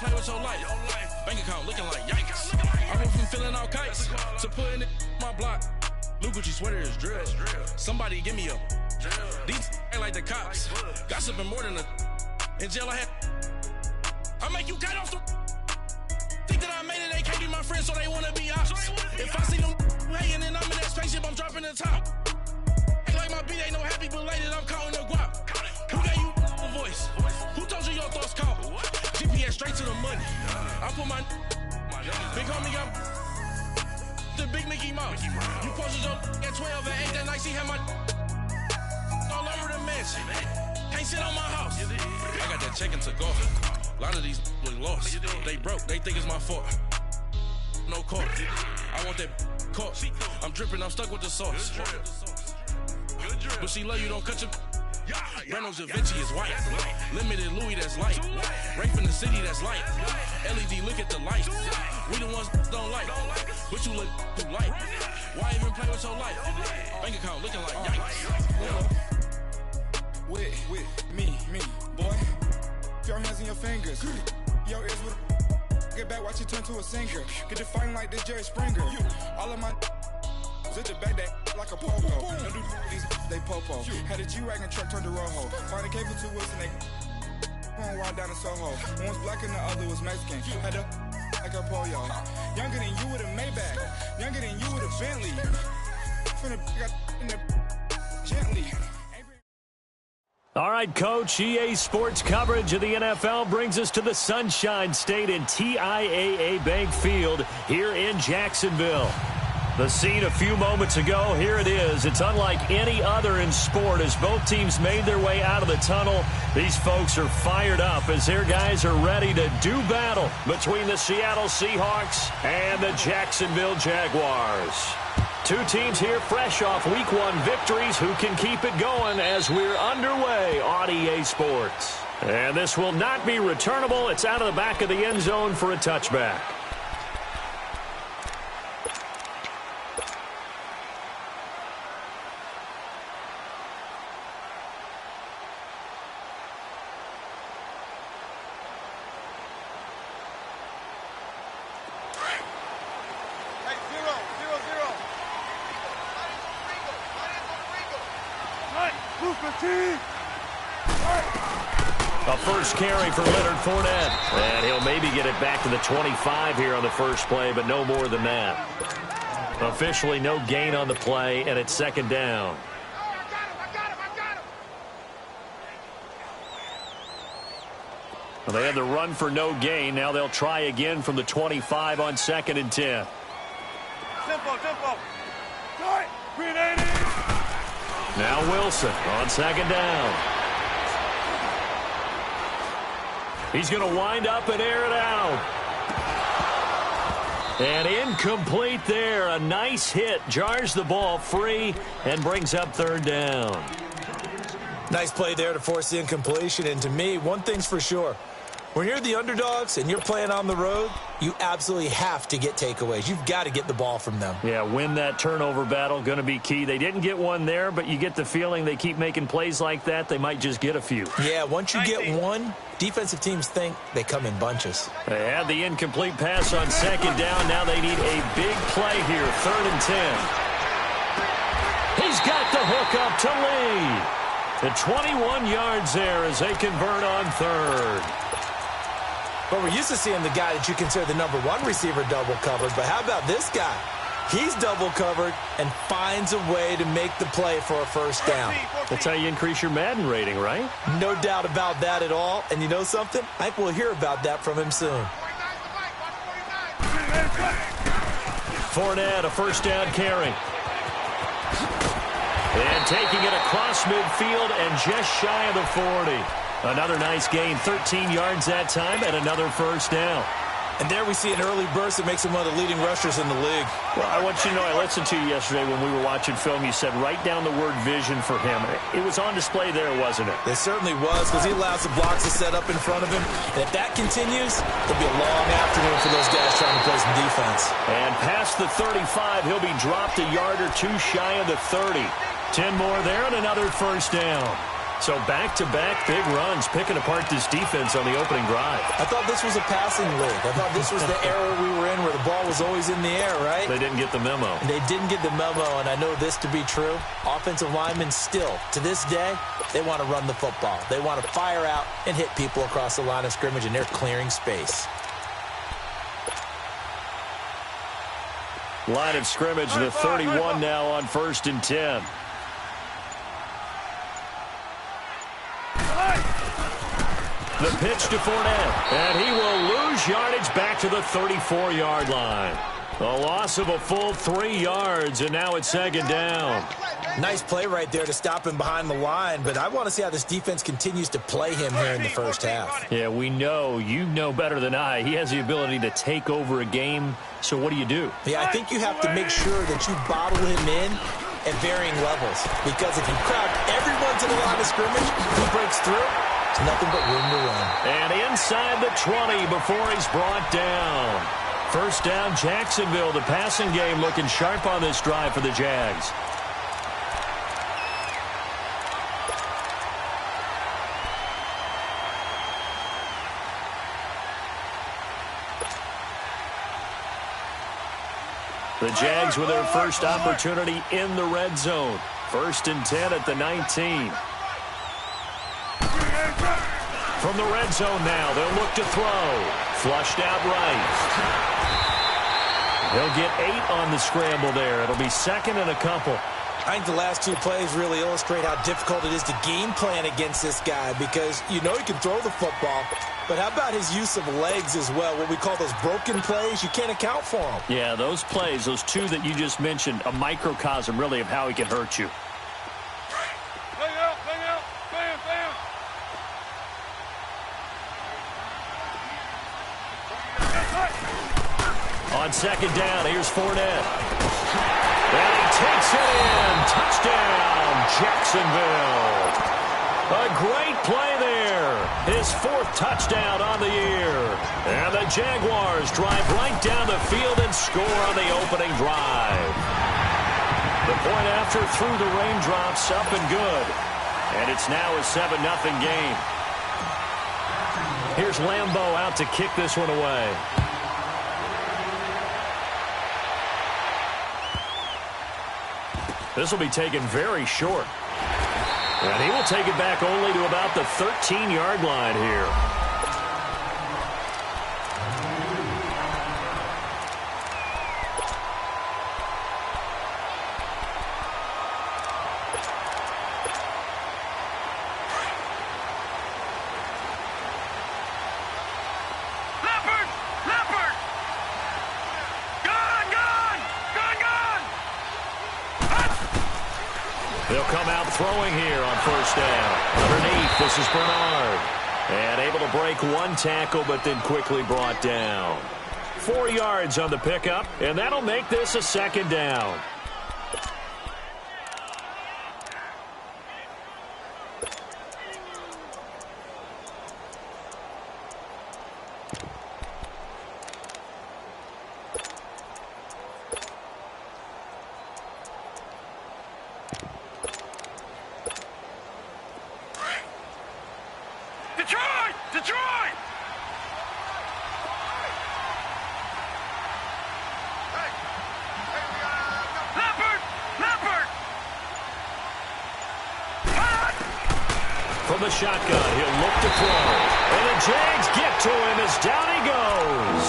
play with your life. Bank account looking like yikes. I went from filling out kites to putting it in my block. Blue Gucci sweater is drill. Somebody give me a these ain't like the cops. Gossiping more than a in jail I had. I make you cut off the think that I made it, they can't be my friends, so they wanna be ops. If I see them hating and I'm in that spaceship, I'm dropping the top. Ain't like my beat ain't no happy belated, I'm counting the guap. Who gave you a voice? Who told you your thoughts count? GPS straight to the money. I put my big homie got the big Mickey Mouse. You posted your at 12 and 8 that night, she had my all over the mansion. Can't sit on my house. I got that check into golf. A lot of these was lost. They broke, they think it's my fault. No court. I want that caught. I'm dripping, I'm stuck with the sauce. But she love you, don't cut your Breno Javinci is white. Limited Louis, that's light. Rape in the city, that's light. LED, look at the light. We the ones don't like. But you look too light. Why even play with your life? Bank account looking like yikes. With me, boy. Your hands in your fingers. Your ears with get back, watch you turn to a singer. Get to fighting like this Jerry Springer. All of my at the back that like a popo. Don't do these they popo. Had a G-Wagon truck turned to Rojo. Find a cable 2 wheels and they going wild down in Soho. One was black and the other was Mexican. Had a like a pollo. Younger than you with a Maybach. Younger than you with a Bentley. From the got in the gently. All right, Coach, EA Sports coverage of the NFL brings us to the Sunshine State in TIAA Bank Field here in Jacksonville. The scene a few moments ago, here it is. It's unlike any other in sport as both teams made their way out of the tunnel. These folks are fired up as their guys are ready to do battle between the Seattle Seahawks and the Jacksonville Jaguars. Two teams here fresh off Week 1 victories who can keep it going as we're underway on EA Sports. And this will not be returnable. It's out of the back of the end zone for a touchback. A first carry for Leonard Fournette. And he'll maybe get it back to the 25 here on the first play, but no more than that. Officially no gain on the play, and it's second down. Well, they had the run for no gain. Now they'll try again from the 25 on 2nd and 10. Tempo. Start. 380. Now Wilson on 2nd down. He's going to wind up and air it out. And incomplete there. A nice hit. Jars the ball free and brings up 3rd down. Nice play there to force the incompletion. And to me, one thing's for sure. When you're the underdogs and you're playing on the road, you absolutely have to get takeaways. You've got to get the ball from them. Yeah, win that turnover battle, going to be key. They didn't get one there, but you get the feeling they keep making plays like that, they might just get a few. Yeah, once you get one, defensive teams think they come in bunches. They had the incomplete pass on 2nd down. Now they need a big play here, 3rd and 10. He's got the hook up to lead. The 21 yards there as they convert on 3rd. But we're used to seeing the guy that you consider the number 1 receiver double covered. But how about this guy? He's double covered and finds a way to make the play for a first down. That's how you increase your Madden rating, right? No doubt about that at all. And you know something? I think we'll hear about that from him soon. Fournette, a first down carry. And taking it across midfield and just shy of the 40. Another nice gain, 13 yards that time, and another first down. And there we see an early burst that makes him one of the leading rushers in the league. Well, I want you to know, I listened to you yesterday when we were watching film. You said write down the word vision for him. It was on display there, wasn't it? It certainly was, because he allows the blocks to set up in front of him. And if that continues, it'll be a long afternoon for those guys trying to play some defense. And past the 35, he'll be dropped a yard or two shy of the 30. 10 more there and another first down. So back-to-back big runs, picking apart this defense on the opening drive. I thought this was a passing league. I thought this was the era we were in where the ball was always in the air, right? They didn't get the memo. And they didn't get the memo, and I know this to be true. Offensive linemen still, to this day, they want to run the football. They want to fire out and hit people across the line of scrimmage, and they're clearing space. Line of scrimmage, the 31 now on 1st and 10. The pitch to Fournette, and he will lose yardage back to the 34-yard line. A loss of a full 3 yards, and now it's 2nd down. Nice play right there to stop him behind the line, but I want to see how this defense continues to play him here in the first half. Yeah, we know. You know better than I. He has the ability to take over a game, so what do? Yeah, I think you have to make sure that you bottle him in at varying levels, because if you crowd everyone to the line of scrimmage, he breaks through. It's nothing but room to run. And inside the 20 before he's brought down. 1st down, Jacksonville. The passing game looking sharp on this drive for the Jags. The Jags with their first opportunity in the red zone. 1st and 10 at the 19. From the red zone now, they'll look to throw. Flushed out right. He'll get 8 on the scramble there. It'll be 2nd and a couple. I think the last 2 plays really illustrate how difficult it is to game plan against this guy, because you know he can throw the football, but how about his use of legs as well? What we call those broken plays, you can't account for them. Yeah, those plays, those 2 that you just mentioned, a microcosm really of how he can hurt you. On 2nd down, here's Fournette. And he takes it in. Touchdown, Jacksonville. A great play there. His 4th touchdown on the year. And the Jaguars drive right down the field and score on the opening drive. The point after through the raindrops, up and good. And it's now a 7-0 game. Here's Lambeau out to kick this one away. This will be taken very short. And he will take it back only to about the 13-yard line here. They'll come out throwing here on 1st down. Underneath, this is Bernard. And able to break 1 tackle, but then quickly brought down. 4 yards on the pickup, and that'll make this a 2nd down. Detroit! Leopard! From the shotgun, he'll look to throw. And the Jags get to him as down he goes.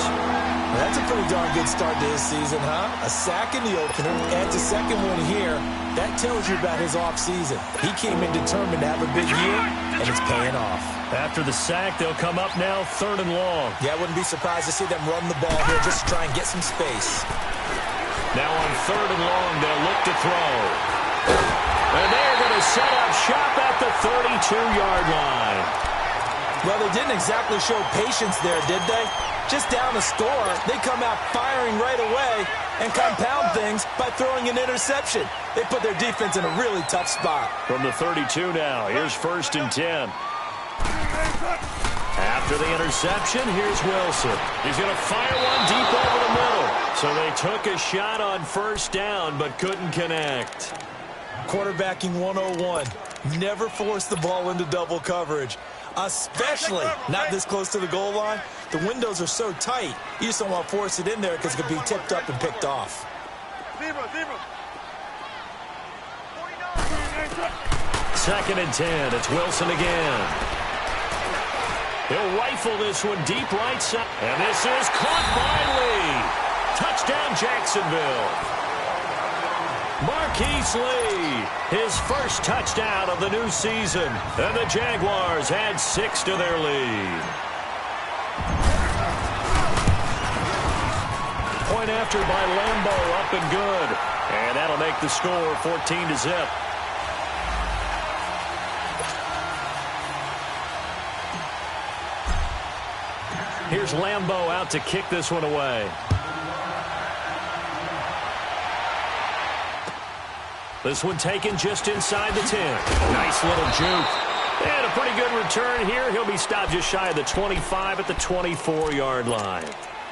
That's a pretty darn good start to his season, huh? A sack in the opener, adds a 2nd one here. That tells you about his offseason. He came in determined to have a big year, and it's paying off. After the sack, they'll come up now 3rd and long. Yeah, I wouldn't be surprised to see them run the ball here just to try and get some space. Now on 3rd and long, they'll look to throw. And they're going to set up shop at the 32-yard line. Well, they didn't exactly show patience there, did they? Just down a score, they come out firing right away and compound things by throwing an interception. They put their defense in a really tough spot. From the 32 now, here's 1st and 10. After the interception, here's Wilson. He's going to fire one deep over the middle. So they took a shot on 1st down but couldn't connect. Quarterbacking 101. Never force the ball into double coverage, especially not this close to the goal line. The windows are so tight, you just don't want to force it in there because it could be tipped up and picked off. Second and 10. It's Wilson again. He'll rifle this one deep right side. And this is caught by Lee. Touchdown, Jacksonville. Marquise Lee, his first touchdown of the new season. And the Jaguars add 6 to their lead. Point after by Lambo, up and good. And that'll make the score 14-0. Here's Lambo out to kick this one away. This one taken just inside the 10. Nice little juke. And a pretty good return here. He'll be stopped just shy of the 25 at the 24-yard line.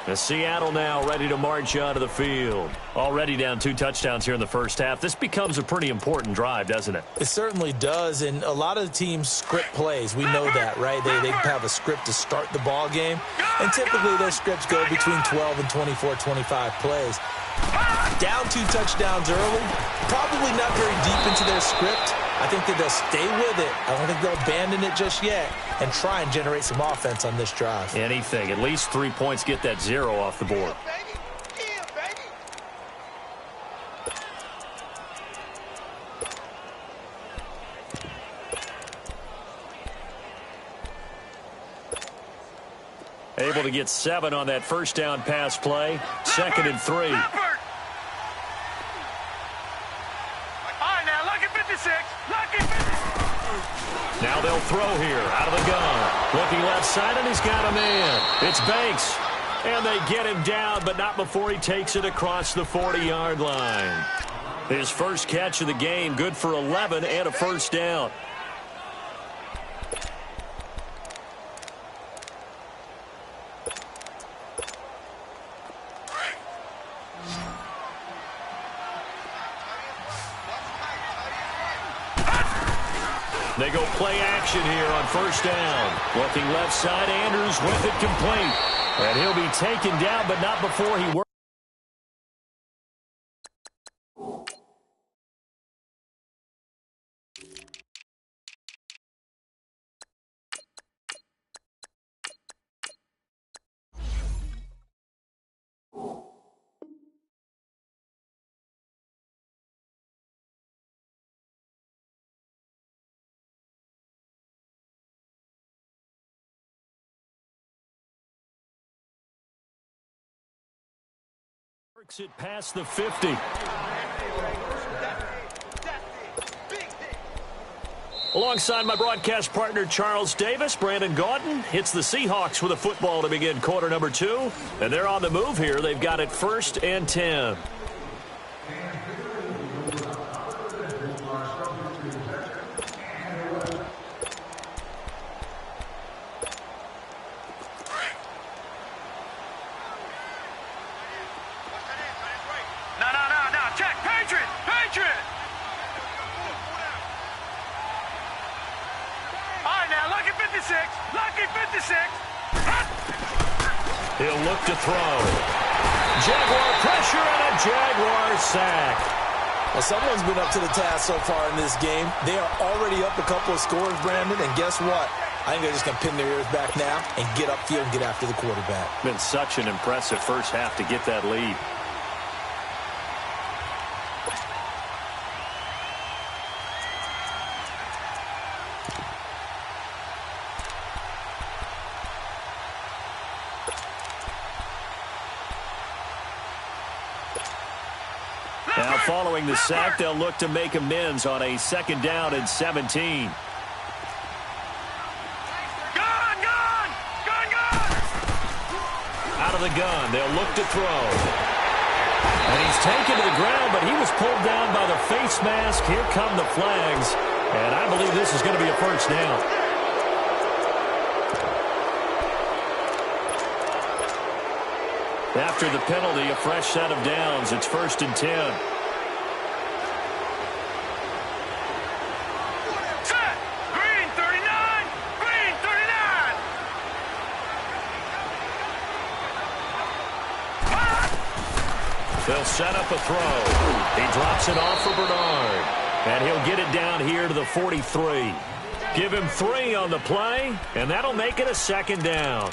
And Seattle now ready to march onto the field. Already down 2 touchdowns here in the first half. This becomes a pretty important drive, doesn't it? It certainly does, and a lot of the teams script plays. We know that, right? They have a script to start the ball game, and typically their scripts go between 12 and 24, 25 plays. Down 2 touchdowns early, probably not very deep into their script. I think that they'll stay with it. I don't think they'll abandon it just yet and try and generate some offense on this drive. Anything. At least 3 points, get that 0 off the board. Able to get 7 on that first down pass play. Second and 3. Now they'll throw here out of the gun. Looking left side, and he's got a man. It's Banks. And they get him down, but not before he takes it across the 40-yard line. His first catch of the game, good for 11 and a first down. They go play action here on first down. Looking left side, Andrews with it complete. And he'll be taken down, but not before he works. Works it past the 50. Alongside my broadcast partner, Charles Davis, Brandon Gaudin hits the Seahawks with a football to begin quarter number 2. And they're on the move here. They've got it 1st and 10. He'll look to throw. Jaguar pressure and a Jaguar sack. Well, someone's been up to the task so far in this game. They are already up a couple of scores, Brandon, and guess what? I think they're just going to pin their ears back now and get upfield and get after the quarterback. Been such an impressive first half to get that lead. Now following the sack, they'll look to make amends on a 2nd down and 17. Out of the gun, they'll look to throw. And he's taken to the ground, but he was pulled down by the face mask. Here come the flags. And I believe this is going to be a first down. After the penalty, a fresh set of downs. It's 1st and 10. They'll set up a throw. He drops it off for Bernard. And he'll get it down here to the 43. Give him 3 on the play, and that'll make it a second down.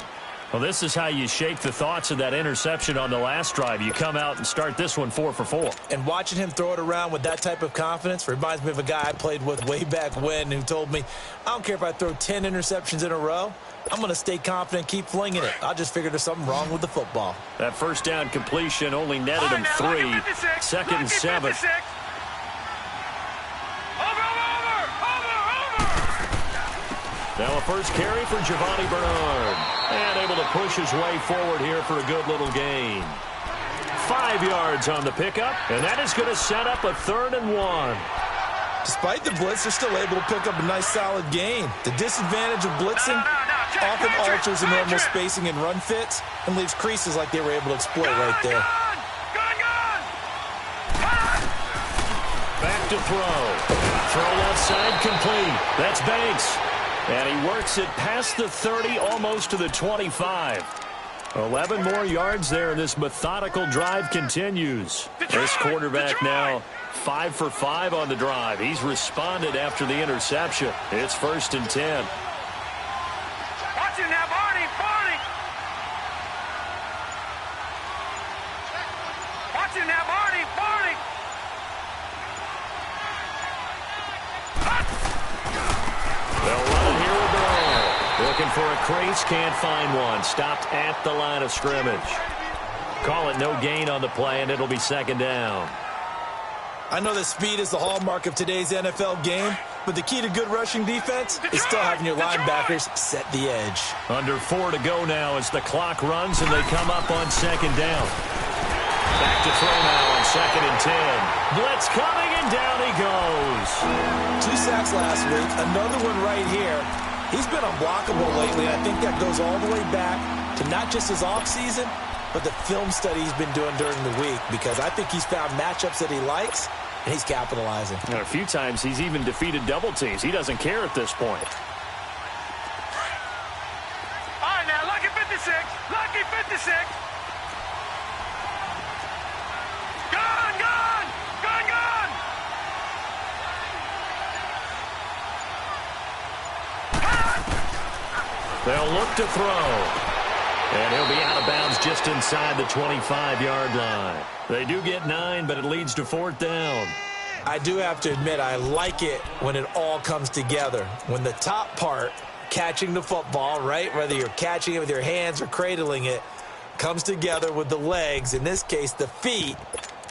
Well, this is how you shake the thoughts of that interception on the last drive. You come out and start this one 4 for 4. And watching him throw it around with that type of confidence reminds me of a guy I played with way back when who told me, I don't care if I throw 10 interceptions in a row. I'm going to stay confident, keep flinging it. I just figured there's something wrong with the football. That first down completion only netted him 3. Second and 7. Now a first carry for Giovanni Bernard. And able to push his way forward here for a good little gain. 5 yards on the pickup, and that is going to set up a 3rd and 1. Despite the blitz, they're still able to pick up a nice solid gain. The disadvantage of blitzing often alters the normal spacing and run fits and leaves creases like they were able to exploit right there. Back to throw. Throw left side complete. That's Banks. And he works it past the 30, almost to the 25. 11 more yards there, and this methodical drive continues. This quarterback now 5 for 5 on the drive. He's responded after the interception. It's 1st and 10. Watch it now, Barney! Watch it now, Barney! They'll run it here with Burrow. Looking for a crease, can't find one. Stopped at the line of scrimmage. Call it no gain on the play, and it'll be 2nd down. I know that speed is the hallmark of today's NFL game, but the key to good rushing defense is still having your linebackers set the edge. Under 4 to go now as the clock runs and they come up on 2nd down. Back to throw now on 2nd and 10. Blitz coming, and down he goes. 2 sacks last week, another one right here. He's been unblockable lately. I think that goes all the way back to not just his offseason, but the film study he's been doing during the week, because I think he's found matchups that he likes, and he's capitalizing. And a few times he's even defeated double teams. He doesn't care at this point. All right, now, lucky 56. Lucky 56. Gun! They'll look to throw. And he'll be out of bounds just inside the 25-yard line. They do get 9, but it leads to 4th down. I do have to admit, I like it when it all comes together. When the top part, catching the football, right, whether you're catching it with your hands or cradling it, comes together with the legs, in this case the feet,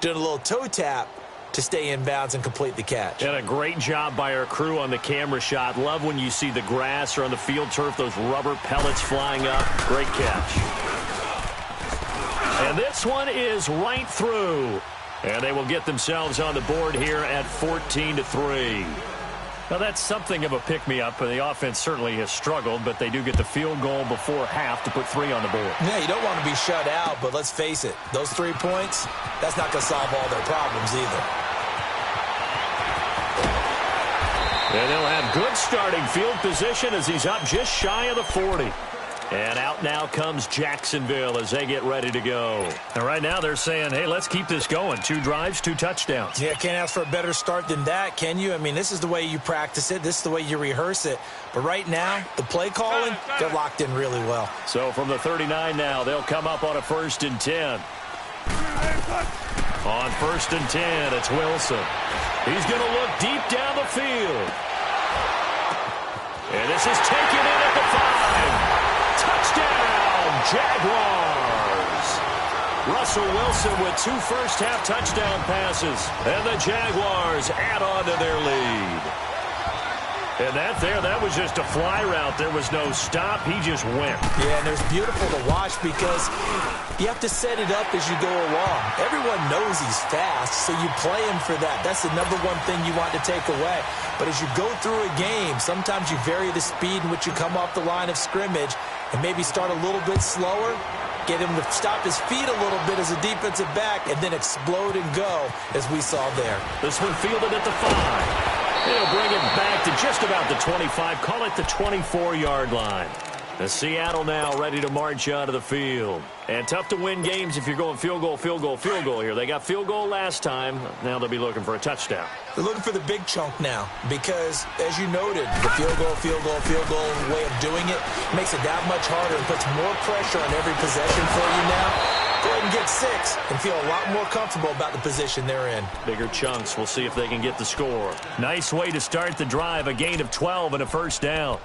doing a little toe tap to stay in bounds and complete the catch. And a great job by our crew on the camera shot. Love when you see the grass or on the field turf, those rubber pellets flying up. Great catch. And this one is right through. And they will get themselves on the board here at 14-3. Now, that's something of a pick-me-up. The offense certainly has struggled, but they do get the field goal before half to put 3 on the board. Yeah, you don't want to be shut out, but let's face it, those 3 points, that's not going to solve all their problems either. And they'll have good starting field position as he's up just shy of the 40. And out now comes Jacksonville as they get ready to go. And right now they're saying, hey, let's keep this going. 2 drives, 2 touchdowns. Yeah, can't ask for a better start than that, can you? I mean, this is the way you practice it. This is the way you rehearse it. But right now, the play calling, they're locked in really well. So from the 39 now, they'll come up on a 1st and 10. On 1st and 10, it's Wilson. He's going to look deep down the field. And this is taken in at the 5. Touchdown, Jaguars. Russell Wilson with 2 first-half touchdown passes. And the Jaguars add on to their lead. And that was just a fly route. There was no stop. He just went. Yeah, and it was beautiful to watch because you have to set it up as you go along. Everyone knows he's fast, so you play him for that. That's the #1 thing you want to take away. But as you go through a game, sometimes you vary the speed in which you come off the line of scrimmage and maybe start a little bit slower, get him to stop his feet a little bit as a defensive back, and then explode and go, as we saw there. This one fielded at the 5. They'll bring it back to just about the 25. Call it the 24-yard line. The Seattle now ready to march out of the field. And tough to win games if you're going field goal, field goal, field goal here. They got field goal last time. Now they'll be looking for a touchdown. They're looking for the big chunk now because, as you noted, the field goal, field goal, field goal way of doing it makes it that much harder and puts more pressure on every possession for you now. Go ahead and get 6 and feel a lot more comfortable about the position they're in. Bigger chunks. We'll see if they can get the score. Nice way to start the drive. A gain of 12 and a first down.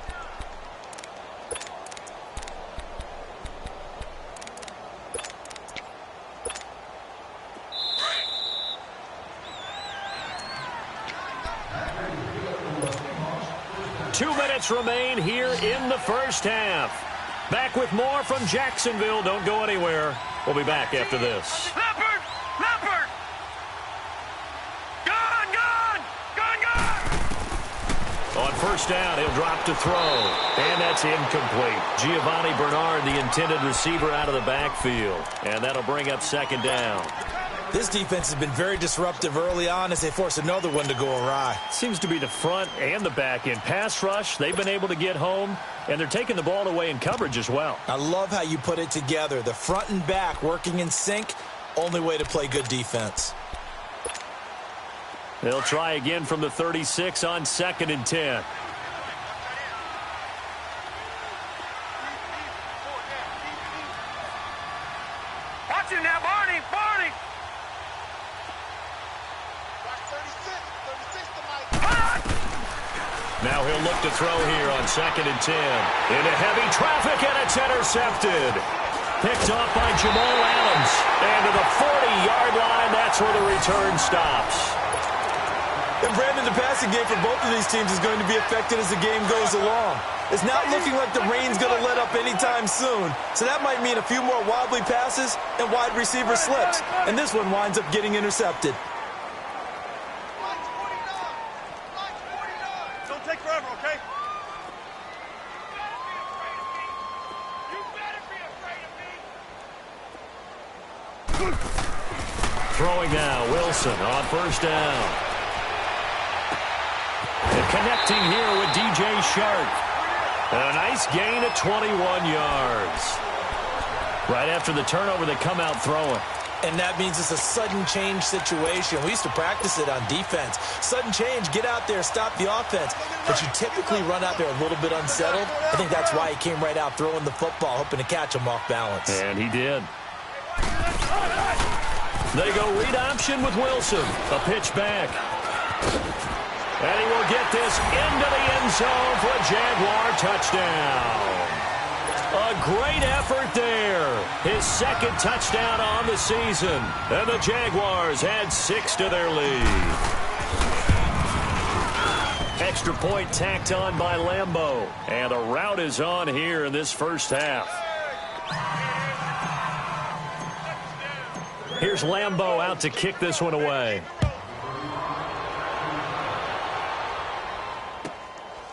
Remain here in the first half. Back with more from Jacksonville. Don't go anywhere. We'll be back after this. Leopard! Leopard! Gone! Gone! Gone! Gone! On first down, he'll drop to throw. And that's incomplete. Giovanni Bernard, the intended receiver, out of the backfield. And that'll bring up second down. This defense has been very disruptive early on as they force another one to go awry. Seems to be the front and the back end. Pass rush, they've been able to get home, and they're taking the ball away in coverage as well. I love how you put it together. The front and back working in sync, only way to play good defense. They'll try again from the 36 on 2nd and 10. Watch him now, Barney! Barney! Now he'll look to throw here on 2nd and 10. Into heavy traffic, and it's intercepted. Picked off by Jamal Adams. And to the 40-yard line, that's where the return stops. And Brandon, the passing game for both of these teams is going to be affected as the game goes along. It's not looking like the rain's going to let up anytime soon. So that might mean a few more wobbly passes and wide receiver slips. And this one winds up getting intercepted. Don't take forever, okay? Throwing now, Wilson on first down. And connecting here with DJ Shark. A nice gain of 21 yards. Right after the turnover, they come out throwing. And that means it's a sudden change situation. We used to practice it on defense. Sudden change, get out there, stop the offense. But you typically run out there a little bit unsettled. I think that's why he came right out throwing the football, hoping to catch him off balance. And he did. They go read option with Wilson. A pitch back. And he will get this into the end zone for a Jaguar touchdown. A great effort there. His second touchdown on the season. And the Jaguars add 6 to their lead. Extra point tacked on by Lambeau. And a rout is on here in this first half. Here's Lambeau out to kick this one away.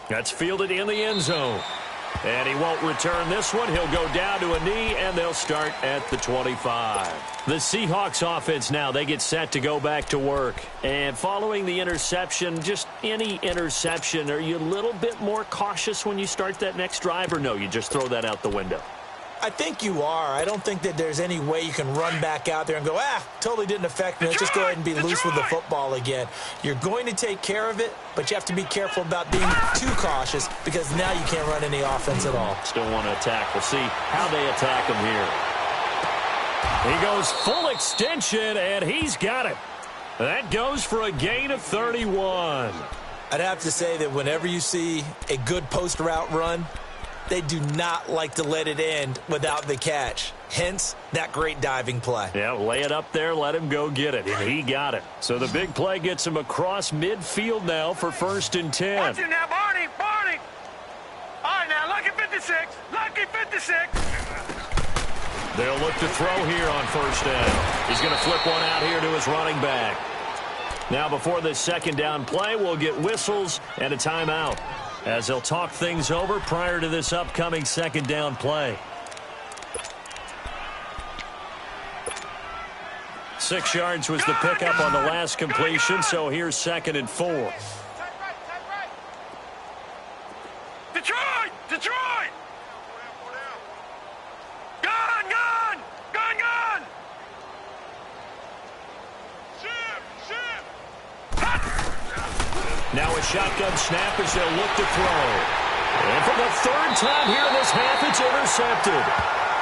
That's fielded in the end zone. And he won't return this one. He'll go down to a knee, and they'll start at the 25. The Seahawks offense now, they get set to go back to work. And following the interception, just any interception, are you a little bit more cautious when you start that next drive, or no, you just throw that out the window? I think you are. I don't think that there's any way you can run back out there and go, totally didn't affect me. Let's just go ahead and be loose with the football again. You're going to take care of it, but you have to be careful about being too cautious because now you can't run any offense at all. Still want to attack. We'll see how they attack him here. He goes full extension, and he's got it. That goes for a gain of 31. I'd have to say that whenever you see a good post route run, they do not like to let it end without the catch. Hence, that great diving play. Yeah, lay it up there, let him go get it, and he got it. So the big play gets him across midfield now for 1st and 10. Watch him now, Barney! Barney! All right, now, lucky 56! Lucky 56! They'll look to throw here on first down. He's going to flip one out here to his running back. Now, before this second down play, we'll get whistles and a timeout, as they'll talk things over prior to this upcoming second down play. 6 yards was the pickup on the last completion, so here's 2nd and 4. Detroit! Detroit! Now a shotgun snap as they'll look to throw. And for the third time here in this half, it's intercepted.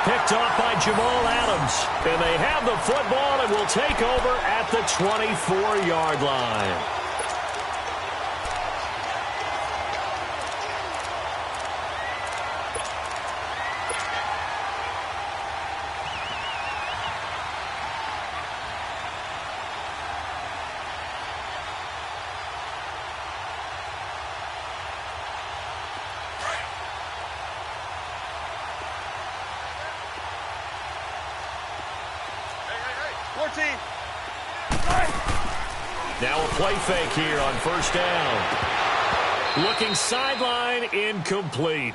Picked off by Jamal Adams. And they have the football and will take over at the 24-yard line. Now a play fake here on first down. Looking sideline, incomplete.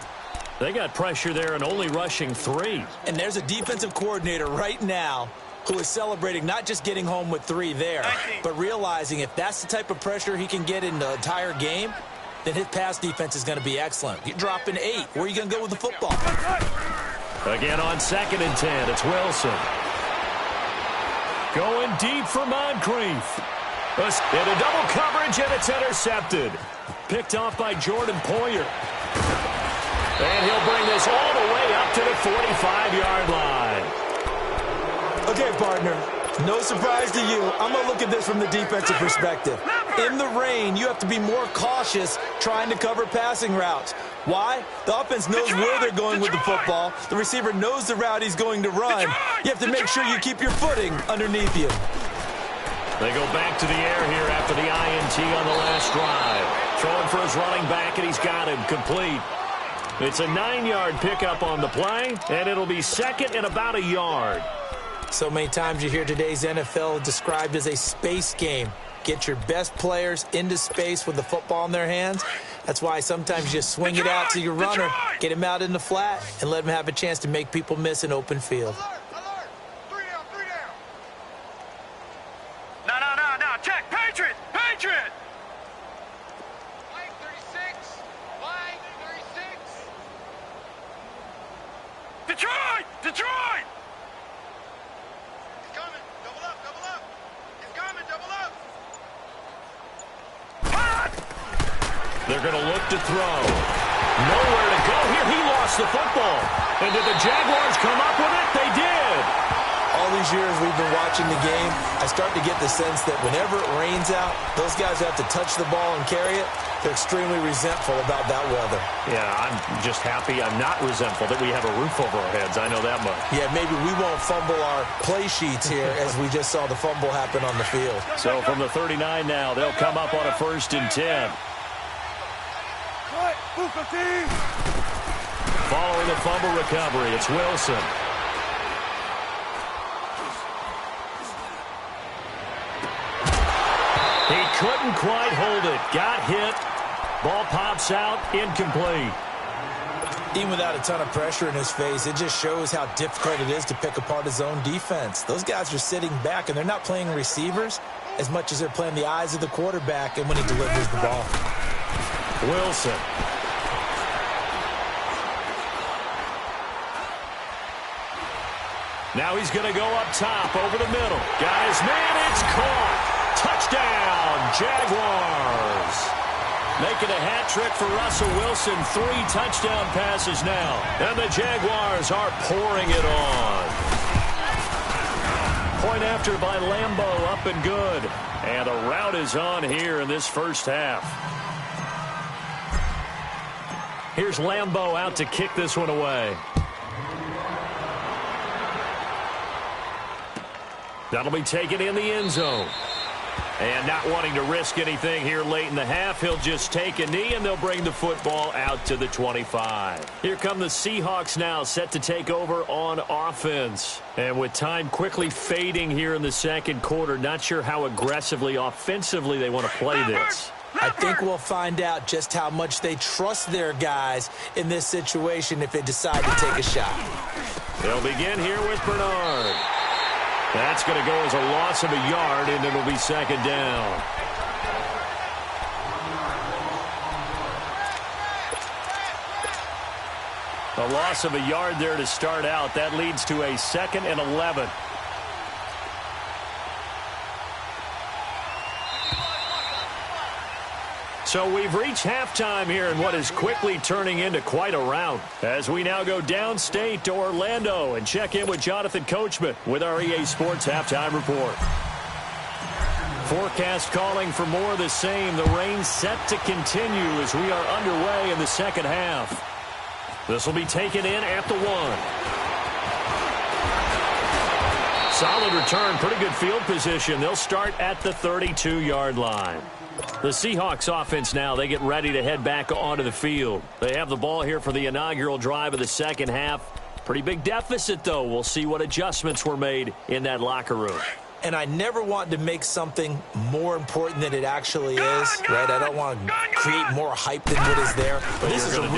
They got pressure there and only rushing 3. And there's a defensive coordinator right now who is celebrating not just getting home with 3 there, but realizing if that's the type of pressure he can get in the entire game, then his pass defense is going to be excellent. You're dropping 8. Where are you going to go with the football? Again on 2nd and 10, it's Wilson. Going deep for Moncrief. In a double coverage, and it's intercepted. Picked off by Jordan Poyer. And he'll bring this all the way up to the 45-yard line. Okay, partner, no surprise to you. I'm going to look at this from the defensive perspective. In the rain, you have to be more cautious trying to cover passing routes. Why? The offense knows where they're going with the football. The receiver knows the route he's going to run. You have to make sure you keep your footing underneath you. They go back to the air here after the INT on the last drive. Throwing for his running back, and he's got him complete. It's a 9-yard pickup on the play, and it'll be 2nd and about a yard. So many times you hear today's NFL described as a space game. Get your best players into space with the football in their hands. That's why sometimes you just swing it out to your runner, get him out in the flat, and let him have a chance to make people miss an open field. No, check, Patriot! Flag 36! Flag 36! Detroit! He's coming! Double up! He's coming! Double up! They're going to look to throw. Nowhere to go here. He lost the football. And did the Jaguars come up with it? They did. All these years we've been watching the game, I start to get the sense that whenever it rains out, those guys who have to touch the ball and carry it, they're extremely resentful about that weather. Yeah, I'm just happy I'm not resentful that we have a roof over our heads. I know that much. Yeah, maybe we won't fumble our play sheets here as we just saw the fumble happen on the field. So from the 39 now, they'll come up on a 1st and 10. Following the fumble recovery, it's Wilson. He couldn't quite hold it. Got hit. Ball pops out. Incomplete. Even without a ton of pressure in his face, it just shows how difficult it is to pick apart his own defense. Those guys are sitting back, and they're not playing receivers as much as they're playing the eyes of the quarterback and when he delivers the ball. Wilson. Now he's going to go up top over the middle. Got his man. It's caught. Touchdown, Jaguars. Making a hat trick for Russell Wilson. 3 touchdown passes now. And the Jaguars are pouring it on. Point after by Lambeau, up and good. And a rout is on here in this first half. Here's Lambeau out to kick this one away. That'll be taken in the end zone. And not wanting to risk anything here late in the half, he'll just take a knee, and they'll bring the football out to the 25. Here come the Seahawks now, set to take over on offense. And with time quickly fading here in the second quarter, not sure how aggressively, offensively they want to play this. I think we'll find out just how much they trust their guys in this situation if they decide to take a shot. They'll begin here with Bernard. That's going to go as a loss of a yard, and it'll be 2nd down. A loss of a yard there to start out. That leads to a 2nd and 11. So we've reached halftime here in what is quickly turning into quite a rout, as we now go downstate to Orlando and check in with Jonathan Coachman with our EA Sports Halftime Report. Forecast calling for more of the same. The rain set to continue as we are underway in the second half. This will be taken in at the 1. Solid return, pretty good field position. They'll start at the 32-yard line. The Seahawks offense now, they get ready to head back onto the field. They have the ball here for the inaugural drive of the second half. Pretty big deficit, though. We'll see what adjustments were made in that locker room. And I never want to make something more important than it actually is, right? I don't want to create more hype than what is there. But this is I'm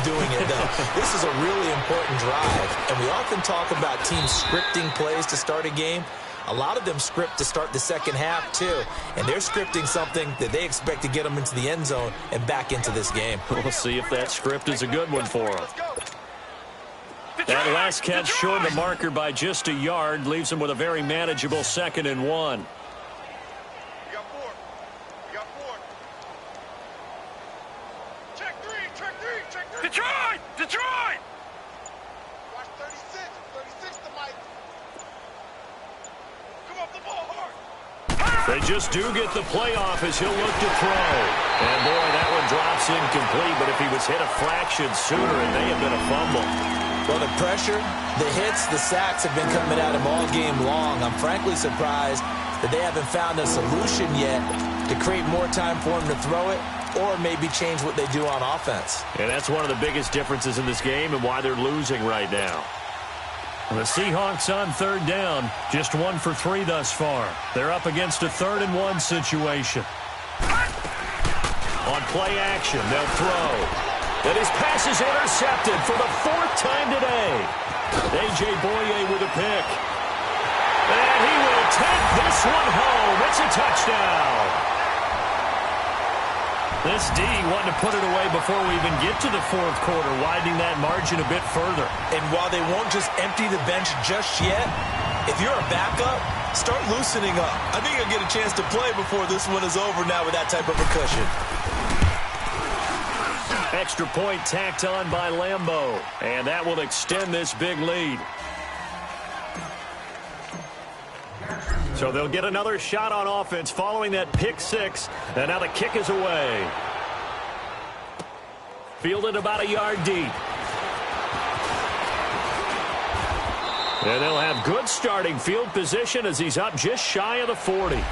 doing it, though. This is a really important drive. And we often talk about teams scripting plays to start a game. A lot of them script to start the second half, too. And they're scripting something that they expect to get them into the end zone and back into this game. We'll see if that script is a good one for them. That last catch short the marker by just a yard leaves him with a very manageable 2nd and 1. You got 4. You got 4. Check 3. Check 3. Check 3. Detroit! Detroit! Watch 36. 36 to Mike. Come off the ball hard. They just do get the playoff as he'll look to throw. And, boy, that one drops incomplete. But if he was hit a fraction sooner, it may have been a fumble. Well, the pressure, the hits, the sacks have been coming at him all game long. I'm frankly surprised that they haven't found a solution yet to create more time for him to throw it or maybe change what they do on offense. And that's one of the biggest differences in this game and why they're losing right now. The Seahawks on 3rd down, just 1 for 3 thus far. They're up against a 3rd and 1 situation. On play action, they'll throw. And his pass is intercepted for the 4th time today. A.J. Boye with a pick. And he will take this one home. It's a touchdown. This D wanted to put it away before we even get to the 4th quarter, widening that margin a bit further. And while they won't just empty the bench just yet, if you're a backup, start loosening up. I think you'll get a chance to play before this one is over now with that type of a cushion. Extra point tacked on by Lambeau. And that will extend this big lead. So they'll get another shot on offense following that pick 6. And now the kick is away. Fielded about a yard deep. And they'll have good starting field position as he's up just shy of the 40.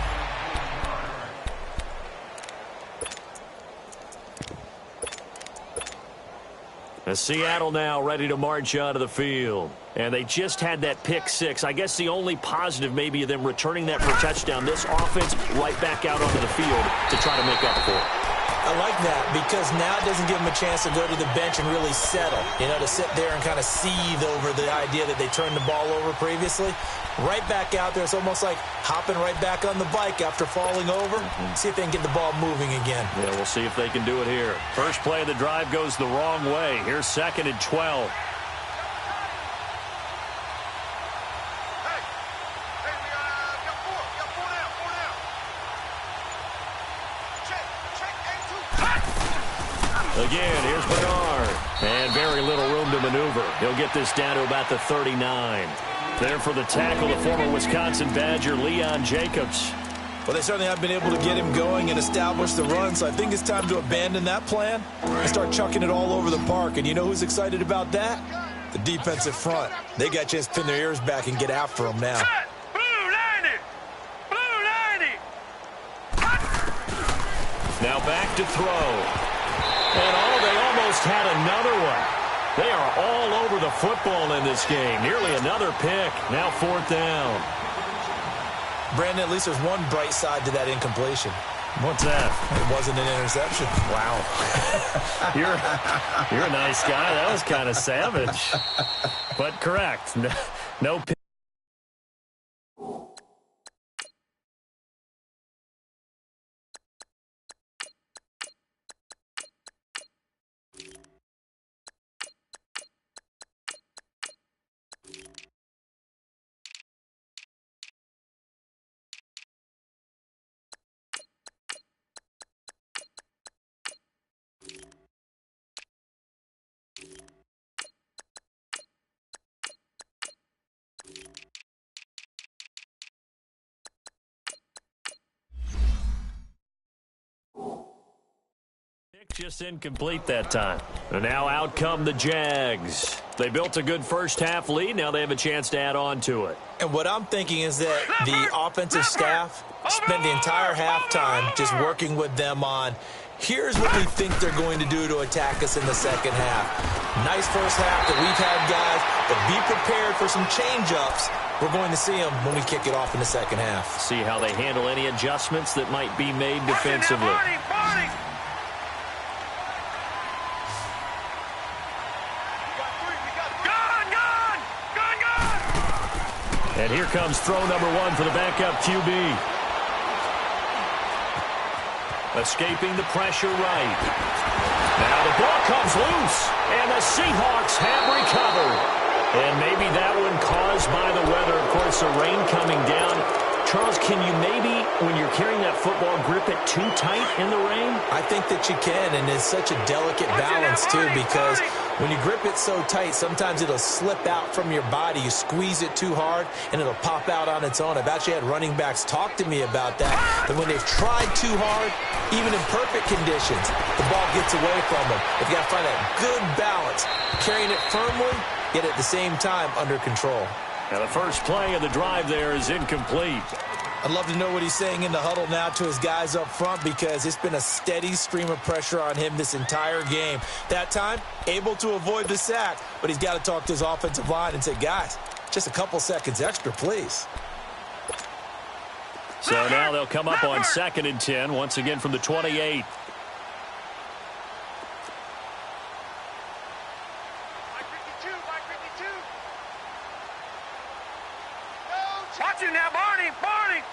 Seattle now ready to march onto the field. And they just had that pick 6. I guess the only positive maybe of them returning that for a touchdown. This offense right back out onto the field to try to make up for it. I like that because now it doesn't give them a chance to go to the bench and really settle. You know, to sit there and kind of seethe over the idea that they turned the ball over previously. Right back out there. It's almost like hopping right back on the bike after falling over. See if they can get the ball moving again. Yeah, we'll see if they can do it here. First play of the drive goes the wrong way. Here's 2nd and 12. Again, here's Bernard. And very little room to maneuver. He'll get this down to about the 39. There for the tackle, the former Wisconsin Badger, Leon Jacobs. Well, they certainly have been able to get him going and establish the run, so I think it's time to abandon that plan and start chucking it all over the park. And you know who's excited about that? The defensive front. They got to just pin their ears back and get after him now. Now back to throw. And they almost had another one. They are all over the football in this game. Nearly another pick. Now 4th down. Brandon, at least there's one bright side to that incompletion. What's that? It wasn't an interception. Wow. You're a nice guy. That was kind of savage. But correct. No pick. Just incomplete that time. And now out come the Jags. They built a good first-half lead. Now they have a chance to add on to it. And what I'm thinking is that the offensive staff spent the entire halftime just working with them on, here's what we think they're going to do to attack us in the second half. Nice first half that we've had, guys, but be prepared for some change-ups. We're going to see them when we kick it off in the second half. See how they handle any adjustments that might be made defensively. And here comes throw number 1 for the backup QB. Escaping the pressure right. Now the ball comes loose, and the Seahawks have recovered. And maybe that one caused by the weather. Of course, the rain coming down. Charles, can you maybe, when you're carrying that football, grip it too tight in the rain? I think that you can, and it's such a delicate balance, too, because when you grip it so tight, sometimes it'll slip out from your body. You squeeze it too hard, and it'll pop out on its own. I've actually had running backs talk to me about that, that when they've tried too hard, even in perfect conditions, the ball gets away from them. They've got to find that good balance, carrying it firmly, yet at the same time under control. Now the first play of the drive there is incomplete. I'd love to know what he's saying in the huddle now to his guys up front, because it's been a steady stream of pressure on him this entire game. That time, able to avoid the sack, but he's got to talk to his offensive line and say, guys, just a couple seconds extra, please. So now they'll come up on 2nd and 10, once again from the 28. Watch him now, Barney! Barney!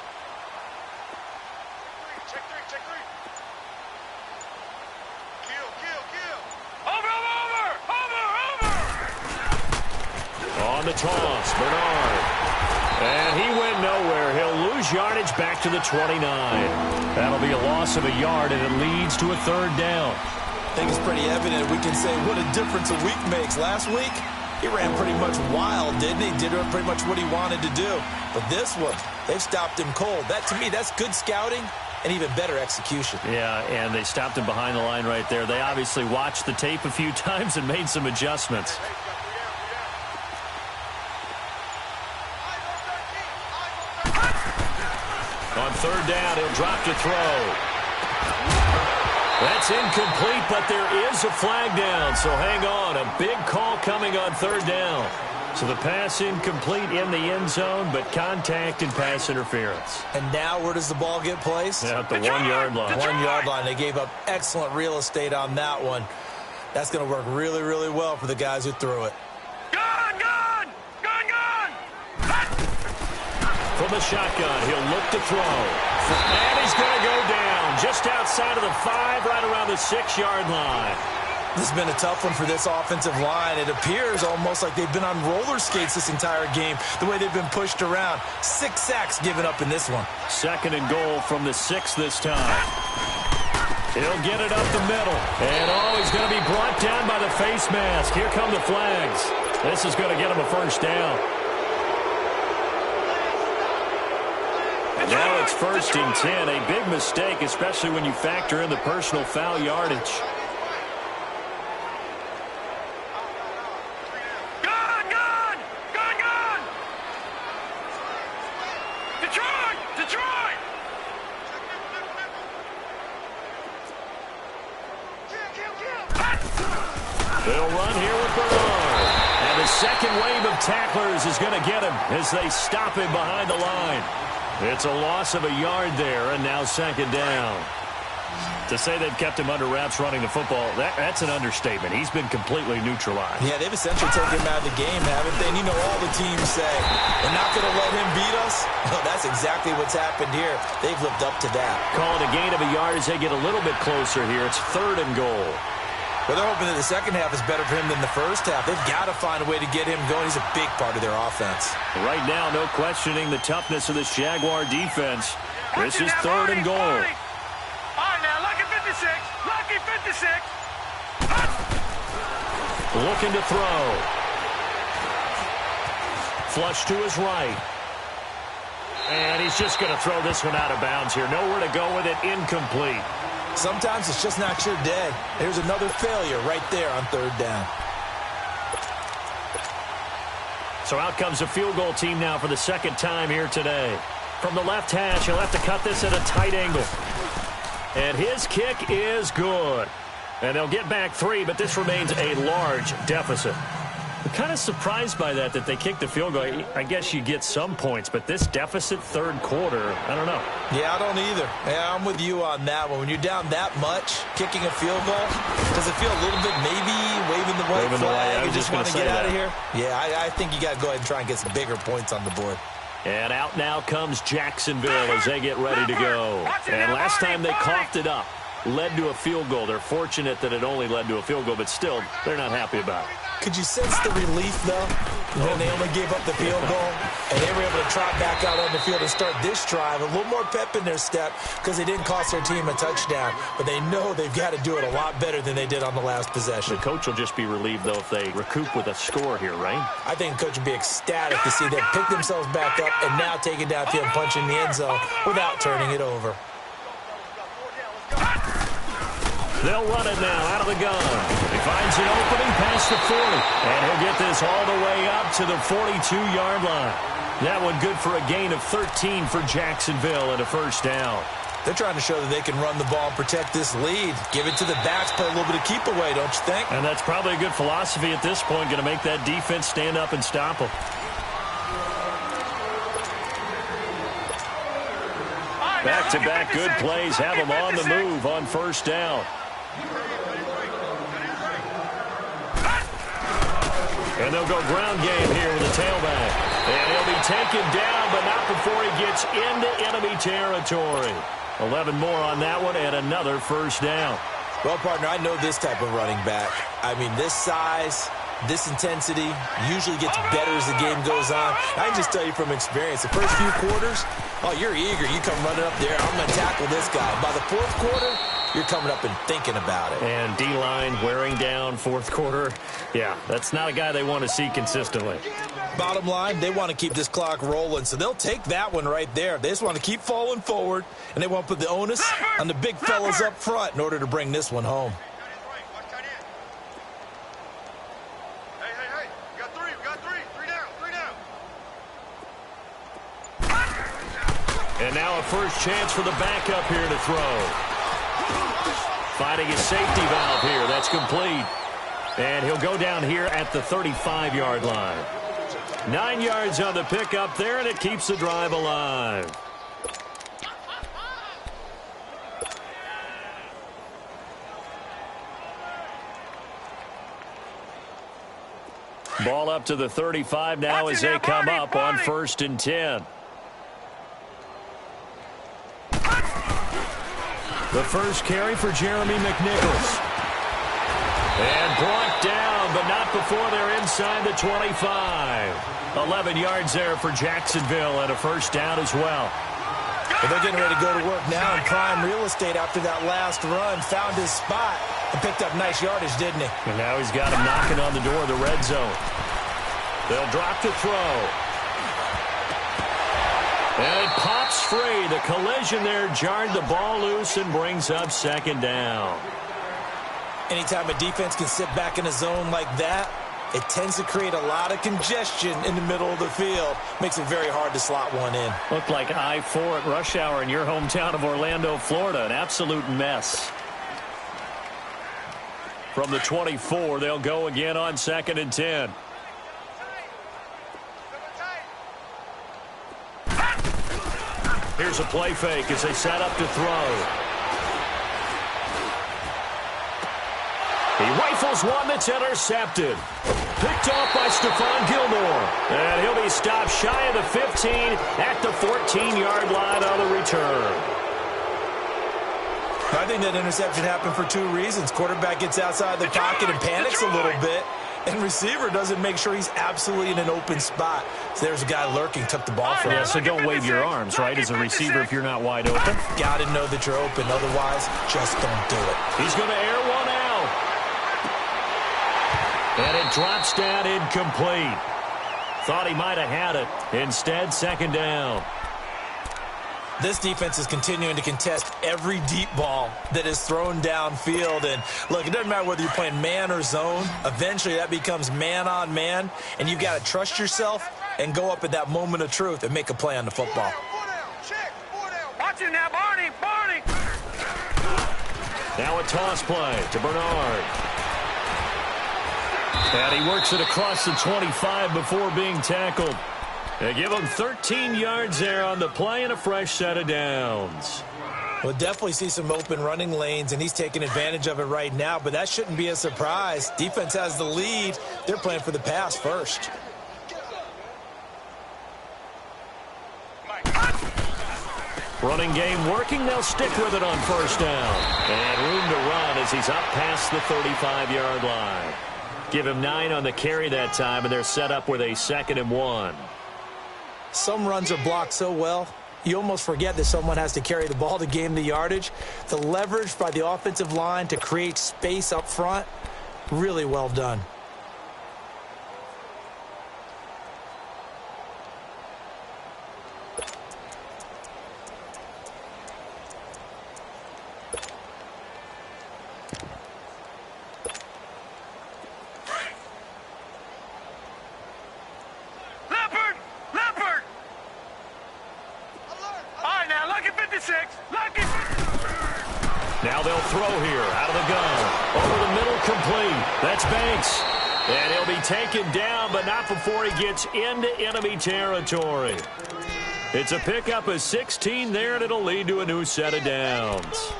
Check three. Kill. Over! On the toss, Bernard. And he went nowhere. He'll lose yardage back to the 29. That'll be a loss of a yard, and it leads to a 3rd down. I think it's pretty evident we can say what a difference a week makes. Last week, he ran pretty much wild, didn't he? Did pretty much what he wanted to do. But this one, they've stopped him cold. That, to me, that's good scouting and even better execution. Yeah, and they stopped him behind the line right there. They obviously watched the tape a few times and made some adjustments. On 3rd down, he'll drop to throw. That's incomplete, but there is a flag down, so hang on. A big call coming on 3rd down. So the pass incomplete in the end zone, but contact and pass interference. And now where does the ball get placed? Yeah, at the 1-yard line. 1-yard line. They gave up excellent real estate on that one. That's going to work really, really well for the guys who threw it. Gun! From the shotgun, he'll look to throw. And he's going to go down just outside of the 5, right around the 6-yard line. This has been a tough one for this offensive line. It appears almost like they've been on roller skates this entire game, the way they've been pushed around. 6 sacks given up in this one. 2nd and goal from the 6 this time. He'll get it up the middle. And, he's going to be brought down by the face mask. Here come the flags. This is going to get him a 1st down. Now it's 1st and 10. A big mistake, especially when you factor in the personal foul yardage. Gun! Detroit! They'll run here with Bernard. And the second wave of tacklers is going to get him as they stop him behind the line. It's a loss of a yard there, and now 2nd down. To say they've kept him under wraps running the football, that's an understatement. He's been completely neutralized. Yeah, they've essentially taken him out of the game, haven't they? And you know all the teams say, we're not going to let him beat us. Well, that's exactly what's happened here. They've lived up to that. Call it a gain of a yard as they get a little bit closer here. It's 3rd and goal. Well, they're hoping that the second half is better for him than the first half. They've got to find a way to get him going. He's a big part of their offense. Right now, no questioning the toughness of this Jaguar defense. This is 3rd and goal. All right, now, lucky 56. Lucky 56. Looking to throw. Flush to his right. And he's just going to throw this one out of bounds here. Nowhere to go with it. Incomplete. Sometimes it's just not your day. Here's another failure right there on third down. So out comes a field goal team now for the second time here today. From the left hash, he'll have to cut this at a tight angle. And his kick is good. And they'll get back 3, but this remains a large deficit. I'm kind of surprised by that they kicked the field goal. I guess you get some points, but this deficit third quarter, I don't know. Yeah, I don't either. Yeah, I'm with you on that one. When you're down that much, kicking a field goal, does it feel a little bit maybe waving the white flag? You just want to get out of here? Yeah, I think you got to go ahead and try and get some bigger points on the board. And out now comes Jacksonville as they get ready to go. And last time they coughed it up, led to a field goal. They're fortunate that it only led to a field goal, but still, they're not happy about it. Could you sense the relief, though, when they only gave up the field goal, and they were able to trot back out on the field and start this drive? A little more pep in their step because they didn't cost their team a touchdown, but they know they've got to do it a lot better than they did on the last possession. The coach will just be relieved, though, if they recoup with a score here, right? I think the coach would be ecstatic to see them pick themselves back up and now take it downfield and punch in the end zone without turning it over. They'll run it now out of the gun. He finds an opening past the 40. And he'll get this all the way up to the 42-yard line. That one good for a gain of 13 for Jacksonville and a first down. They're trying to show that they can run the ball and protect this lead. Give it to the backs, play a little bit of keep away, don't you think? And that's probably a good philosophy at this point, going to make that defense stand up and stop them. Back-to-back good plays have them on the move on first down. And they'll go ground game here with the tailback. And he'll be taken down, but not before he gets into enemy territory. 11 more on that one and another first down. Well, partner, I know this type of running back. I mean, this size, this intensity usually gets better as the game goes on. I can just tell you from experience, the first few quarters, oh, you're eager. You come running up there, I'm going to tackle this guy. By the fourth quarter, you're coming up and thinking about it. And D-line wearing down fourth quarter. Yeah, that's not a guy they want to see consistently. Bottom line, they want to keep this clock rolling, so they'll take that one right there. They just want to keep falling forward, and they want to put the onus on the big fellas up front in order to bring this one home. Hey, we got three. Three down. And now a first chance for the backup here to throw. Finding his safety valve here. That's complete. And he'll go down here at the 35-yard line. 9 yards on the pickup there, and it keeps the drive alive. Ball up to the 35 now as they come up on 1st and 10. The first carry for Jeremy McNichols. And blocked down, but not before they're inside the 25. 11 yards there for Jacksonville and a first down as well. Well, they're getting ready to go to work now in prime real estate after that last run. Found his spot and picked up nice yardage, didn't he? And now he's got him knocking on the door of the red zone. They'll drop to throw. And it pops free. The collision there jarred the ball loose and brings up second down. Anytime a defense can sit back in a zone like that, it tends to create a lot of congestion in the middle of the field. Makes it very hard to slot one in. Looked like I-4 at rush hour in your hometown of Orlando, Florida. An absolute mess. From the 24, they'll go again on 2nd and 10. Here's a play fake as they set up to throw. He rifles one that's intercepted. Picked off by Stephon Gilmore. And he'll be stopped shy of the 15 at the 14-yard line on the return. I think that interception happened for 2 reasons. Quarterback gets outside the pocket and panics a little bit. And receiver doesn't make sure he's absolutely in an open spot. So there's a guy lurking, took the ball from him. Yeah, so don't wave your arms, right, as a receiver if you're not wide open. Got to know that you're open. Otherwise, just don't do it. He's going to air one out. And it drops down incomplete. Thought he might have had it. Instead, second down. This defense is continuing to contest every deep ball that is thrown downfield. And, look, it doesn't matter whether you're playing man or zone. Eventually that becomes man-on-man, and you've got to trust yourself and go up at that moment of truth and make a play on the football. Watch it now, Barney. Now a toss play to Bernard. And he works it across the 25 before being tackled. They give him 13 yards there on the play and a fresh set of downs. We'll definitely see some open running lanes, and he's taking advantage of it right now, but that shouldn't be a surprise. Defense has the lead. They're playing for the pass first. Running game working. They'll stick with it on first down. And room to run as he's up past the 35-yard line. Give him 9 on the carry that time, and they're set up with a 2nd and 1. Some runs are blocked so well, you almost forget that someone has to carry the ball to gain the yardage. The leverage by the offensive line to create space up front, really well done. Now they'll throw here out of the gun. Over the middle, complete. That's Banks. And he'll be taken down, but not before he gets into enemy territory. It's a pickup of 16 there, and it'll lead to a new set of downs.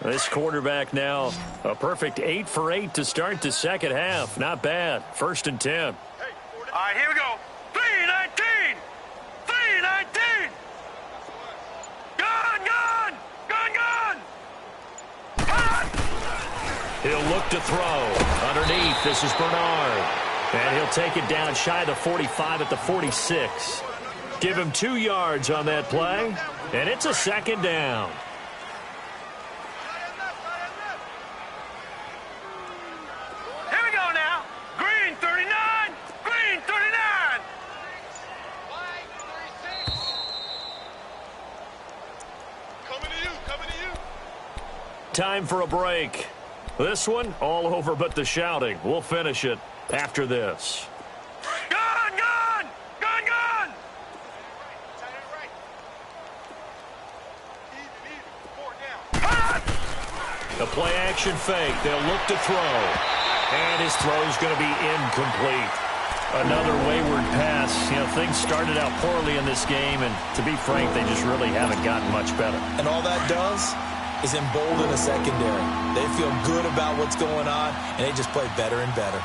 This quarterback now a perfect 8 for 8 to start the second half. Not bad. 1st and 10. All right, here we go. 3-19. 3-19. Gun. He'll look to throw. Underneath, this is Bernard. And he'll take it down shy of the 45 at the 46. Give him 2 yards on that play, and it's a 2nd down. Here we go now. Green 39. Green 39. Coming to you. Time for a break. This one, all over but the shouting. We'll finish it after this. Gun. A play-action fake. They'll look to throw. And his throw's going to be incomplete. Another wayward pass. You know, things started out poorly in this game, and to be frank, they just really haven't gotten much better. And all that does is embolden a secondary. They feel good about what's going on, and they just play better and better.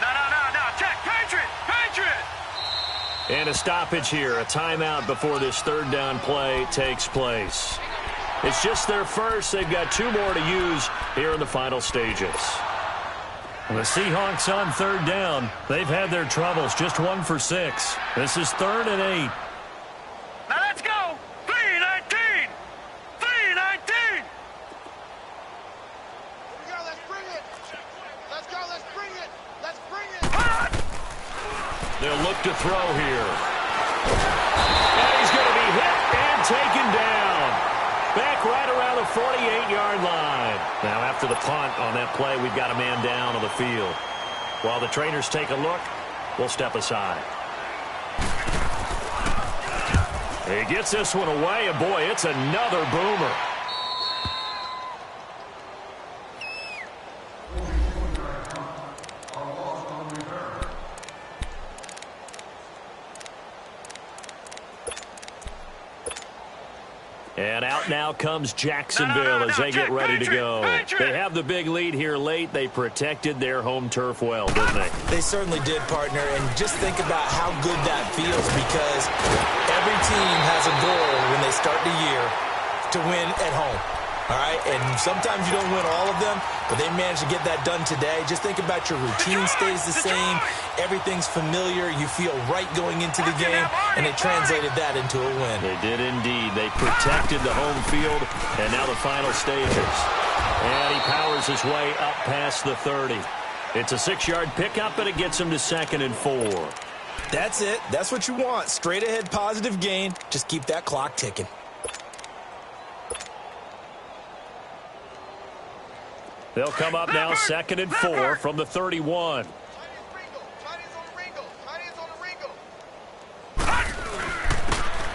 No. Check. Patriot. And a stoppage here, a timeout before this 3rd down play takes place. It's just their first. They've got 2 more to use here in the final stages. The Seahawks on 3rd down. They've had their troubles, just 1 for 6. This is 3rd and 8. Now let's go. 3-19. 3-19. Let's bring it. They'll look to throw here. And he's going to be hit and taken down. Back right around the 48-yard line. Now after the punt on that play, we've got a man down on the field. While the trainers take a look, we'll step aside. He gets this one away, and boy, it's another boomer. And out now comes Jacksonville as they get ready to go. They have the big lead here late. They protected their home turf well, didn't they? They certainly did, partner. And just think about how good that feels, because every team has a goal when they start the year to win at home. All right, and sometimes you don't win all of them, but they managed to get that done today. Just think about your routine stays the same. Everything's familiar. You feel right going into the game, and they translated that into a win. They did indeed. They protected the home field, and now the final stages. And he powers his way up past the 30. It's a 6-yard pickup, and it gets him to 2nd and 4. That's it. That's what you want. Straight ahead positive gain. Just keep that clock ticking. They'll come up now 2nd and 4 from the 31.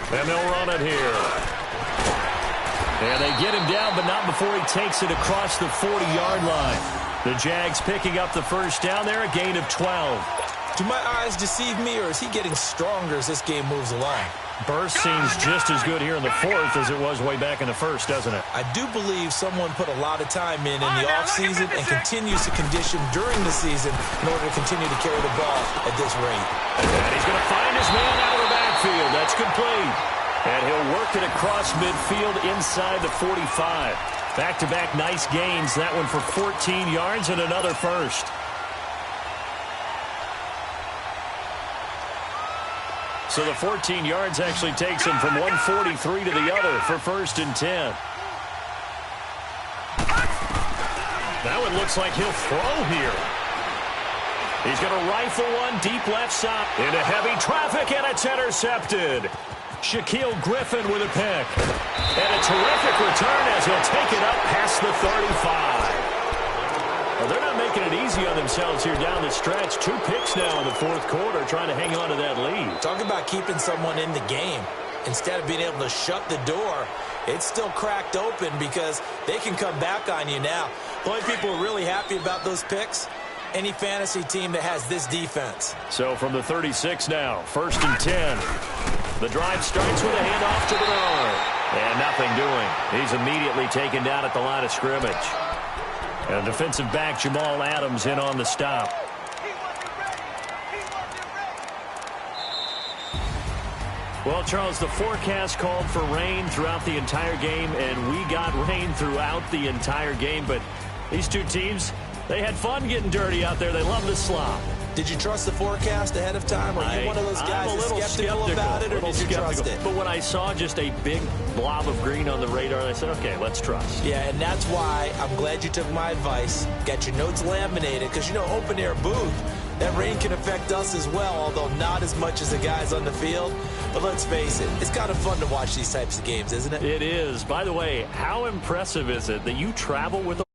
And they'll run it here. And they get him down, but not before he takes it across the 40-yard line. The Jags picking up the first down there, a gain of 12. Do my eyes deceive me, or is he getting stronger as this game moves along? Burst seems just as good here in the 4th as it was way back in the 1st, doesn't it? I do believe someone put a lot of time in the offseason and continues to condition during the season in order to continue to carry the ball at this rate. And he's going to find his man out of the backfield. That's complete. And he'll work it across midfield inside the 45. Back-to-back nice gains. That one for 14 yards and another first. So the 14 yards actually takes him from 143 to the other for 1st and 10. That one looks like he'll throw here. He's going to rifle one deep left side into heavy traffic, and it's intercepted. Shaquille Griffin with a pick. And a terrific return as he'll take it up past the 35. Well, they're not making it easy on themselves here down the stretch. 2 picks now in the 4th quarter trying to hang on to that lead. Talk about keeping someone in the game. Instead of being able to shut the door, it's still cracked open because they can come back on you now. The only people who are really happy about those picks, any fantasy team that has this defense. So from the 36 now, 1st and 10. The drive starts with a handoff to Bernard. And nothing doing. He's immediately taken down at the line of scrimmage. And defensive back Jamal Adams in on the stop. Well, Charles, the forecast called for rain throughout the entire game, and we got rain throughout the entire game. But these two teams, they had fun getting dirty out there. They love the slop. Did you trust the forecast ahead of time? Are you one of those guys that's skeptical about it, or did you trust it? But when I saw just a big blob of green on the radar, I said, okay, let's trust. Yeah, and that's why I'm glad you took my advice. Got your notes laminated, because, you know, open-air booth, that rain can affect us as well, although not as much as the guys on the field. But let's face it, it's kind of fun to watch these types of games, isn't it? It is. By the way, how impressive is it that you travel with a